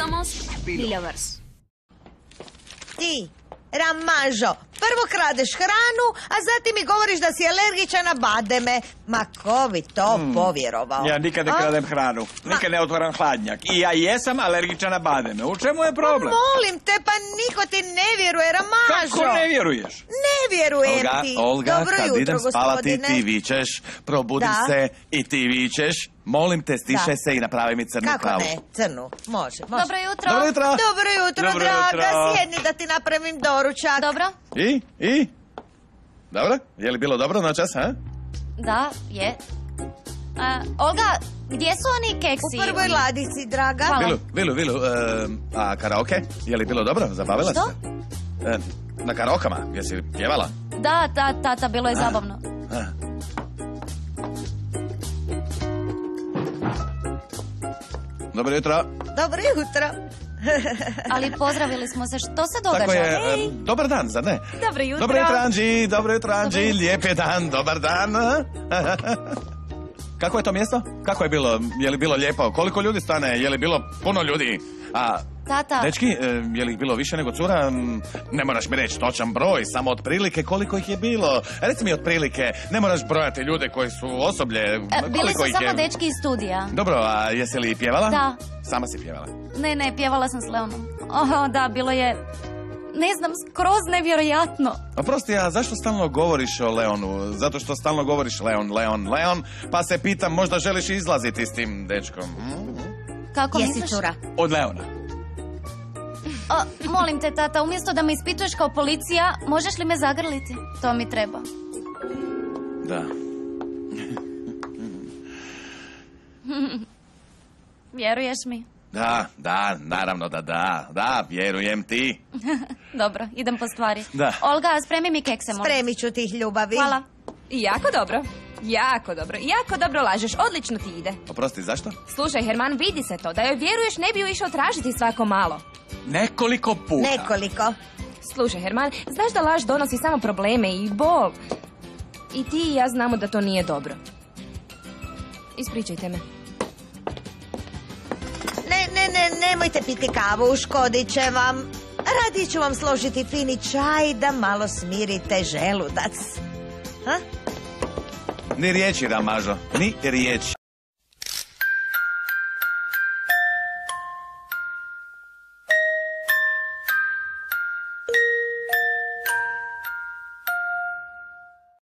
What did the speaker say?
somos Billovers. Ti, Ramažo, prvo kradeš hranu, a zatim mi govoriš da si alergičan na bademe. Ma ko bi to povjerovao? Ja nikad ne kradem hranu, nikad ne otvaram hladnjak. I ja jesam alergičan na bademe. U čemu je problem? Molim te, pa niko ti ne vjeruje, Ramažo. Kako ne vjeruješ? Ne vjerujem ti. Olga, Dobro kad jutro, idem spavati gospodine. ti vičeš, probudim se i ti vičeš. Molim te, stišaj se i napravi mi crnu Kako kavu. ne? Crnu. Može. Dobro jutro. Dobro jutro. Dobro jutro, Dobro draga. jutro. Sjedni da ti napravim doručak. Dobro? I? Dobro? Je li bilo dobro noćas, ha? Da, je. Olga, gdje su oni keksi? U prvoj ladici, draga. Hvala. Vilu, a karaoke? Je li bilo dobro? Zabavila Što? se? Na karaokama, jesi pjevala? Da, tata, bilo je zabavno. Dobro jutro. Dobro jutro. Ali pozdravili smo se, što se događa? Tako je, dobar dan, zar ne? Dobro jutro. Dobro jutro, Anđi, dobro jutro, Anđi, lijep je dan, dobar dan. Kako je to mjesto? Kako je bilo? Je li bilo lijepo? Koliko ljudi stane? Je li bilo puno ljudi? Tata. Dečki, je li ih bilo više nego cura? Ne moraš mi reći točan broj, samo otprilike koliko ih je bilo. Reci mi otprilike, ne moraš brojati ljude koji su osoblje. Bili Koliko su ih samo je? dečki iz studija. Dobro, a jesi li pjevala? Da. Sama si pjevala. Ne, pjevala sam s Leonom. Da, bilo je, ne znam, skroz nevjerojatno. Oprosti, a zašto stalno govoriš o Leonu? Zato što stalno govoriš Leon, pa se pitam, možda želiš izlaziti s tim dečkom? Kako Jesi misliš? cura? Od Leona. Molim te, tata, umjesto da me ispituješ kao policija, možeš li me zagrliti? To mi treba. Da. Vjeruješ mi? Da, naravno da, vjerujem ti. Dobro, idem po stvari. Da. Olga, spremi mi kekse, molim. Spremit ću tih ljubavi. Hvala. Jako dobro. Jako dobro lažeš. Odlično ti ide. Oprosti, zašto? Slušaj, Herman, vidi se to. Da joj vjeruješ, ne bi ju išao tražiti svako malo. Nekoliko puta. Nekoliko. Slušaj, Herman, znaš da laž donosi samo probleme i bol. I ti i ja znamo da to nije dobro. Ispričajte me. Nemojte piti kavu, škodit će vam. Radije ću vam složiti fini čaj da malo smirite želudac. Ni riječi, Ramažo, ni riječi.